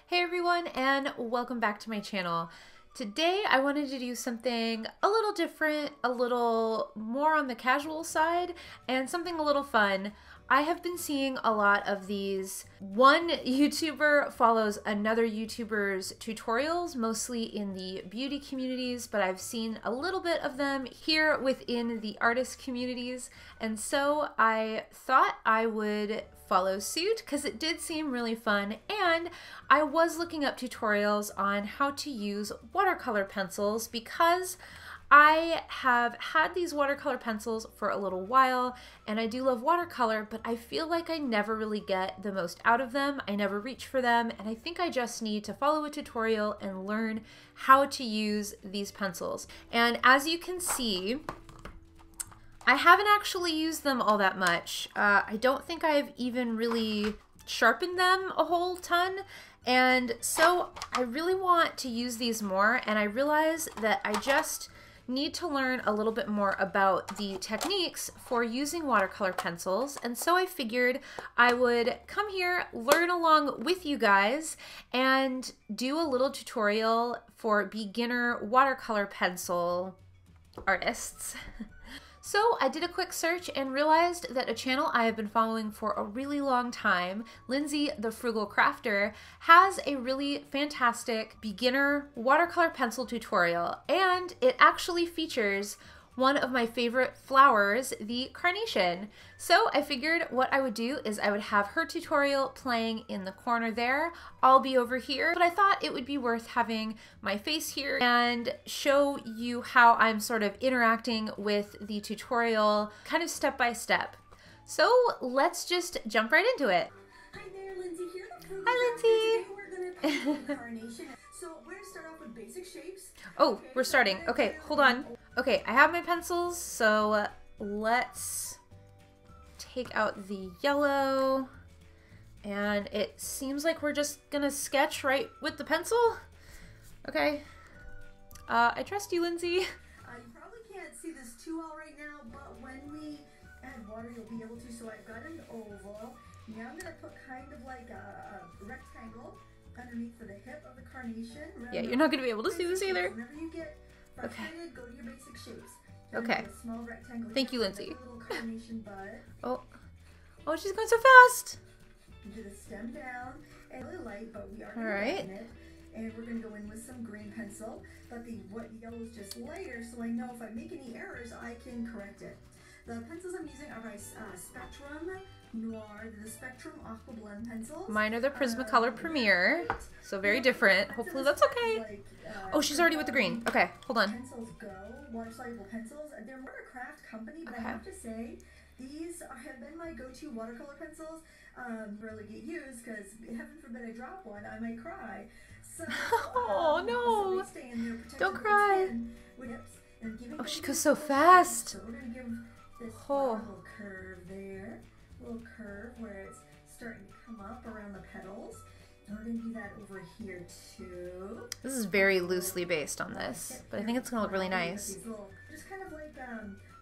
Hey everyone, and welcome back to my channel. Today I wanted to do something a little different, a little more on the casual side, and something a little fun. I have been seeing a lot of these. One YouTuber follows another YouTuber's tutorials, mostly in the beauty communities, but I've seen a little bit of them here within the artist communities, and so I thought I would follow suit because it did seem really fun, and I was looking up tutorials on how to use watercolor pencils because I have had these watercolor pencils for a little while and I do love watercolor, but I feel like I never really get the most out of them. I never reach for them, and I think I just need to follow a tutorial and learn how to use these pencils. And as you can see, I haven't actually used them all that much. I don't think I've even really sharpened them a whole ton. And so I really want to use these more, and I realize that I just need to learn a little bit more about the techniques for using watercolor pencils. And so I figured I would come here, learn along with you guys, and do a little tutorial for beginner watercolor pencil artists. So I did a quick search and realized that a channel I have been following for a really long time, Lindsay the Frugal Crafter, has a really fantastic beginner watercolor pencil tutorial, and it actually features one of my favorite flowers, the carnation. So I figured what I would do is I would have her tutorial playing in the corner there. I'll be over here, but I thought it would be worth having my face here and show you how I'm sort of interacting with the tutorial kind of step by step. So let's just jump right into it. Hi there, Lindsay here. Hi, Lindsay. Today we're going to carnation. So we're going to start off with basic shapes. Oh, we're starting. Okay, hold on. Okay, I have my pencils, so let's take out the yellow. And it seems like we're just gonna sketch right with the pencil. Okay. I trust you, Lindsay. You probably can't see this too well right now, but when we add water, you'll be able to. So I've got an oval. Now I'm going to put kind of like a rectangle underneath for the hip of the carnation. Yeah, you're not going to be able to see this either. Whenever you get frustrated, go to your basic shapes. Okay. A small rectangle. Thank you, Lindsay. A little carnation bud. Oh, she's going so fast. Do the stem down and really light, but we are all right. it. And we're going to go in with some green pencil, but the yellow is just lighter, so I know if I make any errors, I can correct it. The pencils I'm using are by Spectrum Noir, the Spectrum Aqua Blend pencils. Mine are the Prismacolor Premier, so very different. Hopefully that's okay. Like, oh, she's already with the green. Okay, hold on. Pencils Go, water-soluble pencils. They're more a craft company, but I have to say, these have been my go-to watercolor pencils. Rarely get used because, heaven forbid I drop one, I might cry. So, oh no! So they stay in there, don't cry. Oh, she goes so fast. So we're going to give this little curve there. Little curve where it's starting to come up around the petals. And we're going to do that over here too. This is very loosely based on this, but I think it's going to look really nice. Little, just kind of like,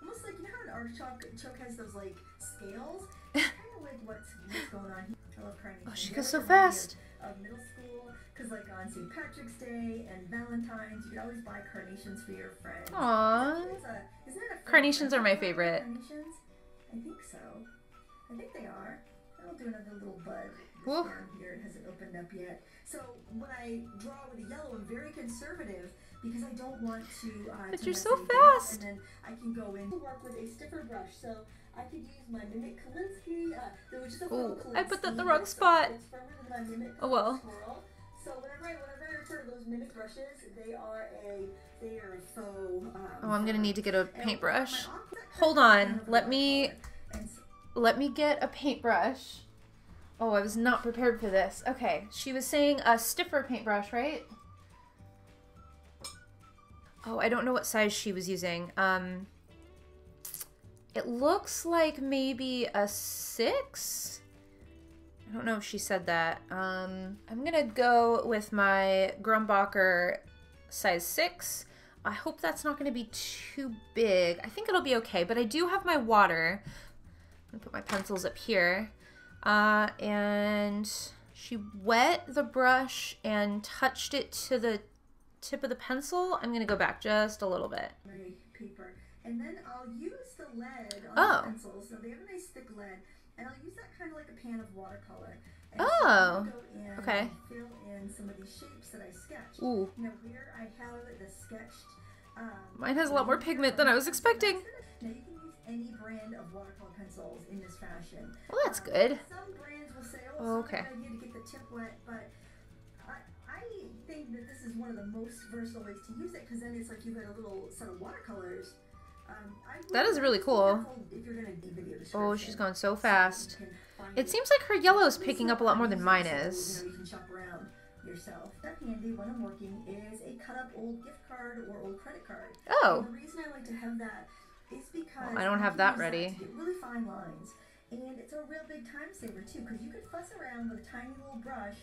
almost like, you know how an artichoke has those like scales? Kind of like what's going on here. I love carnation. Oh, she goes so fast. Middle school, because like on St. Patrick's Day and Valentine's, you could always buy carnations for your friends. Aww. Isn't that a carnations are my favorite. Carnations? I think so. I think they are. I'll do another little bud down here. It hasn't opened up yet. So when I draw with the yellow, I'm very conservative because I don't want to. But you're so fast. And then I can go in to work with a stiffer brush. So I could use my Mimic Kalinsky. There was just a little Kalinsky. I put that in the wrong spot. It's firmer than my Mimic well. Swirl. So whenever I refer to those Mimic brushes, they are a faux. Oh, I'm gonna need to get a paintbrush. Hold on. Let me get a paintbrush. Oh, I was not prepared for this. Okay, she was saying a stiffer paintbrush, right? Oh, I don't know what size she was using. It looks like maybe a 6. I don't know if she said that. I'm gonna go with my Grumbacher size 6. I hope that's not gonna be too big. I think it'll be okay, but I do have my water. I'm gonna put my pencils up here. And She wet the brush and touched it to the tip of the pencil. I'm gonna go back just a little bit. Paper. And then I'll use the lead on the pencils. So they have a nice thick lead. And I'll use that kind of like a pan of watercolor. And so I'll go in and fill in some of these shapes that I sketched. Ooh. Now here I have the sketched... mine has a lot more pigment than I was expecting. Now you can use any brand of watercolor pencils in this fashion. Well, that's good. Some brands will say, oh, it's not a good idea to get the tip wet, but I think that this is one of the most versatile ways to use it, because then it's like you've got a little set of watercolors. That is really cool. Oh, she's going so fast. It seems like her yellow is picking up a lot more than mine is. You can shop around yourself. That handy when I'm working is a cut up old gift card or old credit card. Oh. And the reason I like to have that is because I don't have that ready. To get really fine lines, and it's a real big time saver too, because you could fuss around with a tiny little brush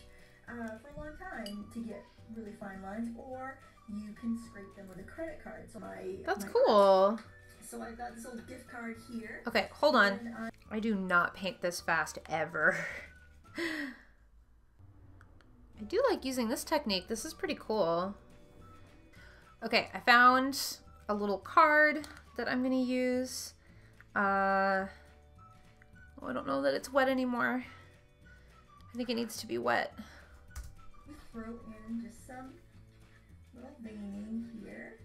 for a long time to get really fine lines, or you can scrape them with a credit card. So that's cool. So I've got this old gift card here. Okay, hold on. I do not paint this fast ever. I do like using this technique. This is pretty cool. Okay, I found a little card that I'm gonna use. Oh, I don't know that it's wet anymore. I think it needs to be wet. We throw in just some little veining here.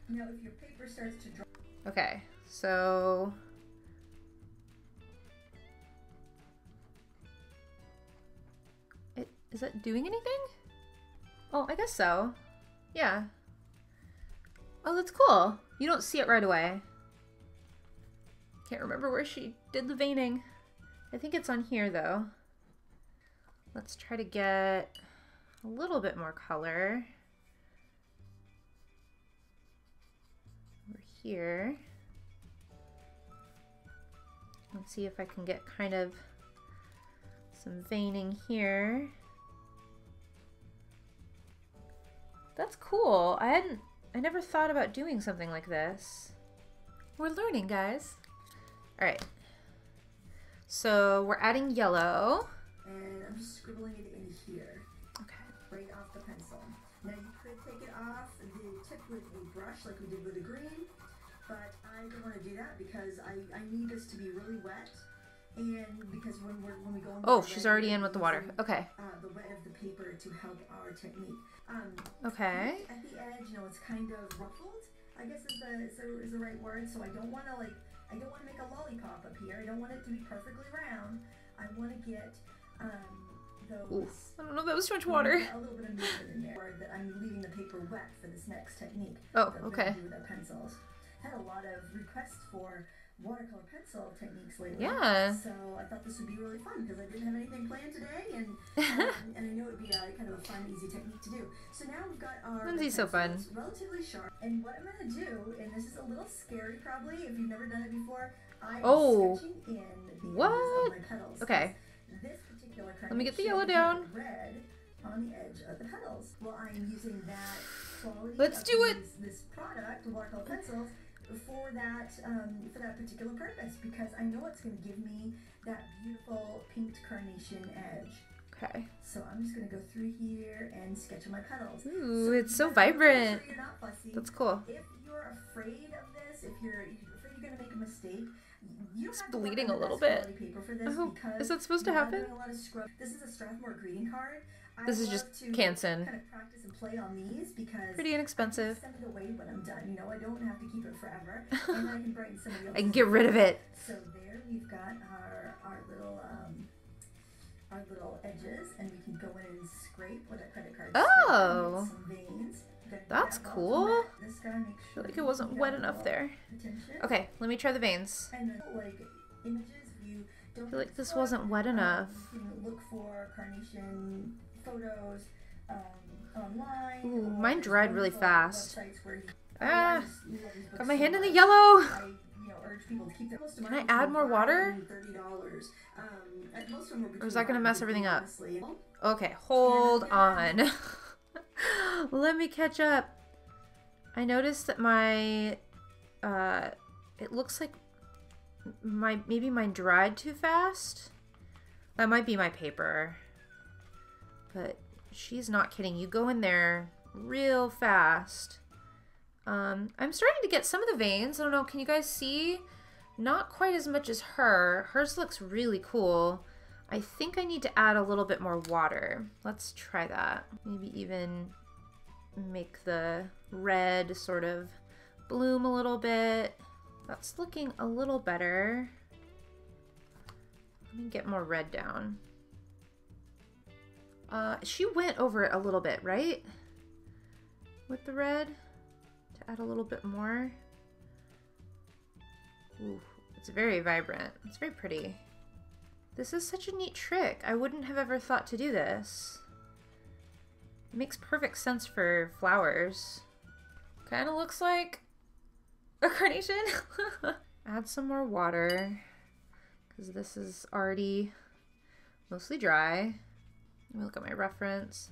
Now, if your paper starts to dry. Okay, so is that doing anything? Oh, I guess so. Yeah. Oh, that's cool. You don't see it right away. Can't remember where she did the veining. I think it's on here though. Let's try to get a little bit more color. Over here. Let's see if I can get kind of some veining here. That's cool. I never thought about doing something like this. We're learning, guys. All right. So we're adding yellow. And I'm just scribbling it in here. Okay. Right off the pencil. Now you could take it off the tip with a brush like we did with the green, but I don't want to do that because I need this to be really wet. And because when we go in, oh, she's already in with the water. Okay. The wet of the paper to help our technique. Okay. At the edge, you know, it's kind of ruffled, I guess is the right word. So I don't want to make a lollipop up here. I don't want it to be perfectly round. I want to get those. Ooh, I don't know if that was too much water. A little bit of movement in there. That I'm leaving the paper wet for this next technique. Oh, okay. Do with our pencils. Had a lot of requests for watercolor pencil techniques lately. Yeah. So I thought this would be really fun because I didn't have anything planned today, and I knew it would be kind of a fun, easy technique to do. So now we've got our Lindsay's so fun. Relatively sharp. And what I'm going to do, and this is a little scary probably if you've never done it before, I'm sketching in the edges of my petals. Okay. This particular Let me get the yellow down. Red on the edge of the petals. Well, I'm using that quality. Let's do it. This product, watercolor pencils, for that particular purpose, because I know it's going to give me that beautiful pinked carnation edge. Okay. So I'm just going to go through here and sketch on my petals. Ooh, it's so vibrant. You're not fussy. That's cool. If you're afraid of this, if you're afraid you're going to make a mistake, you don't it's have to bleeding a work on little the best bit. quality paper for this, because is that supposed to happen? a lot of scrub. This is a Strathmore greeting card. This is just Canson. Kind of practice and play on these because pretty inexpensive. I send it away when I'm done. You know, I don't have to keep it forever, and I can brighten somebody else's. I can get rid of it. So there we've got our little edges, and we can go in and scrape with a credit card. Oh, some veins. That's cool. This guy makes sure I feel like it wasn't wet enough there. Okay, let me try the veins. And then, like images, if you don't I feel like this wasn't wet enough. You know, look for carnation photos online. Ooh, mine dried really fast. Got my hand in the yellow. Can I add more water? $30. Or is that going to mess everything up? Okay, hold on. Let me catch up. I noticed that my, it looks like maybe mine dried too fast. That might be my paper. But she's not kidding. You go in there real fast. I'm starting to get some of the veins. I don't know, can you guys see? Not quite as much as her. Hers looks really cool. I think I need to add a little bit more water. Let's try that. Maybe even make the red sort of bloom a little bit. That's looking a little better. Let me get more red down. She went over it a little bit, right? With the red? To add a little bit more. Ooh, it's very vibrant. It's very pretty. This is such a neat trick. I wouldn't have ever thought to do this. It makes perfect sense for flowers. Kind of looks like a carnation. Add some more water because this is already mostly dry. Let me look at my reference.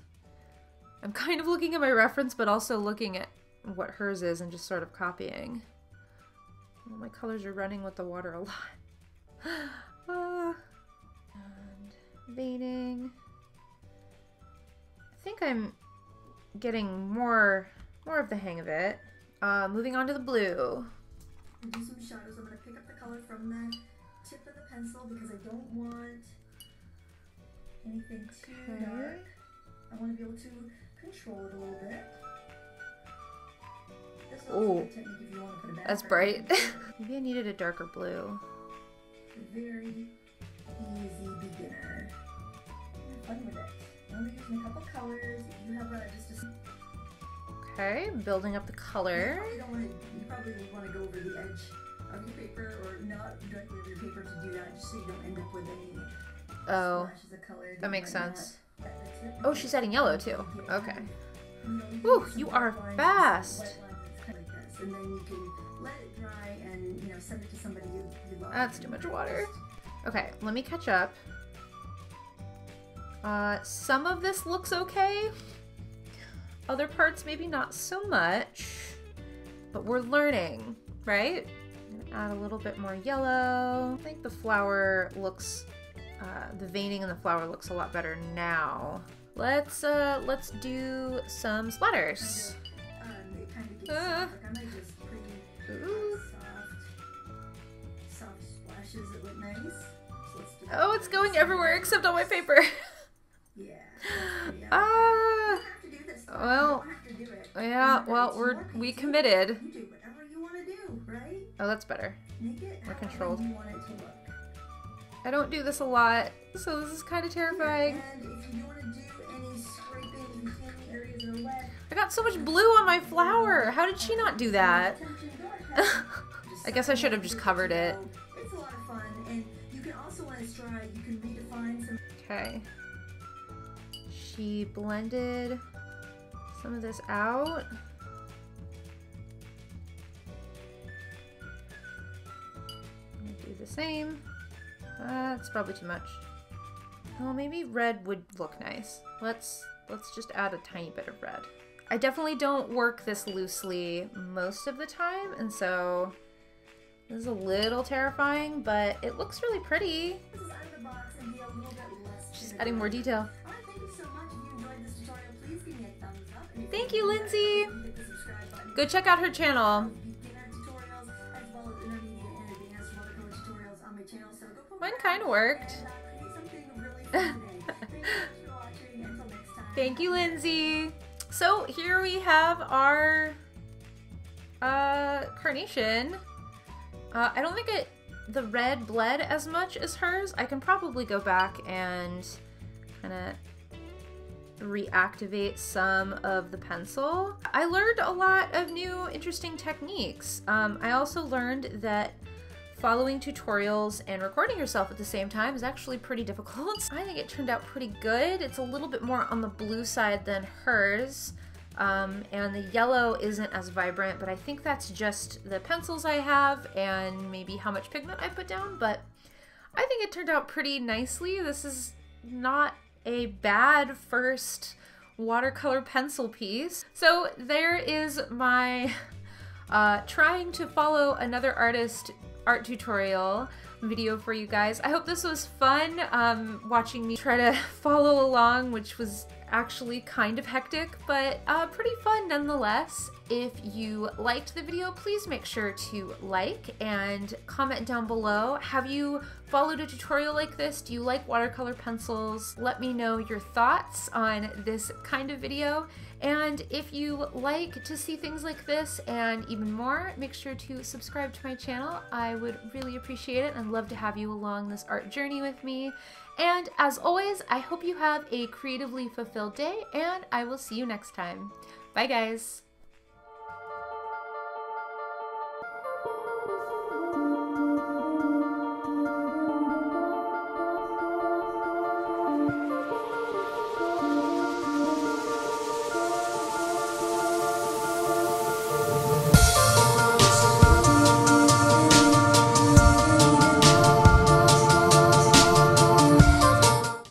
I'm kind of looking at my reference, but also looking at what hers is and just sort of copying. Oh, my colors are running with the water a lot. And veining. I think I'm getting more of the hang of it. Moving on to the blue. I'll do some shadows. I'm going to pick up the color from the tip of the pencil because I don't want anything too dark. I want to be able to control it a little bit. Oh, that's bright. Maybe I needed a darker blue. Very easy beginner. Have fun with it. I'm going to use a couple colors. You have just a... Okay, building up the color. You probably want to go over the edge of your paper, or not directly over your paper to do that, just so you don't end up with any splashes of color. That makes sense. Oh, she's adding yellow too. Okay. Ooh, you are fast. And then you can let it dry and, you know, send it to somebody you love. That's too much water. Okay, let me catch up. Some of this looks okay. Other parts maybe not so much. But we're learning, right? I'm gonna add a little bit more yellow. I think the flower looks, the veining in the flower looks a lot better now. Let's do some splatters. It kind of gets soft. Like, I might just pretty soft splashes that look nice. So let's do that. Oh, it's going everywhere except on my paper. Yeah. Well, yeah, well, we committed. You do whatever you want to do, right? Oh, that's better. Make it more controlled. You want it to look. I don't do this a lot, so this is kind of terrifying. Yeah, and if you want to do any scraping, if you see any areas that are wet, I got so much blue on my flower. How did she not do that? I guess I should have just covered it. It's a lot of fun, and you can also, when it's dry, you can redefine some. Okay. She blended some of this out. I'm gonna do the same. It's probably too much. Oh, maybe red would look nice. Let's just add a tiny bit of red. I definitely don't work this loosely most of the time, and so this is a little terrifying, but it looks really pretty. This is out of the box and be a little bit less. Just adding more detail. Alright, thank you so much. If you enjoyed this tutorial, please give me a thumbs up. And Thank you, Lindsay. hit the subscribe button. Go check out her channel. Beginner tutorials as well as intermediate and advanced watercolor tutorials on my channel. So go poke Mine around kind of worked. and create something really fun today. Thank you so much for watching. Until next time. Thank you, Lindsay. So here we have our carnation. I don't think the red bled as much as hers. I can probably go back and kind of reactivate some of the pencil. I learned a lot of new interesting techniques. I also learned that following tutorials and recording yourself at the same time is actually pretty difficult. I think it turned out pretty good. It's a little bit more on the blue side than hers. And the yellow isn't as vibrant, but I think that's just the pencils I have and maybe how much pigment I put down, but I think it turned out pretty nicely. This is not a bad first watercolor pencil piece. So there is my trying to follow another artist art tutorial. video for you guys. I hope this was fun, watching me try to follow along, which was actually kind of hectic, but pretty fun nonetheless. If you liked the video, please make sure to like and comment down below. Have you followed a tutorial like this? Do you like watercolor pencils? Let me know your thoughts on this kind of video. And if you like to see things like this and even more, make sure to subscribe to my channel. I would really appreciate it and love to have you along this art journey with me. And as always, I hope you have a creatively fulfilled day, and I will see you next time. Bye guys!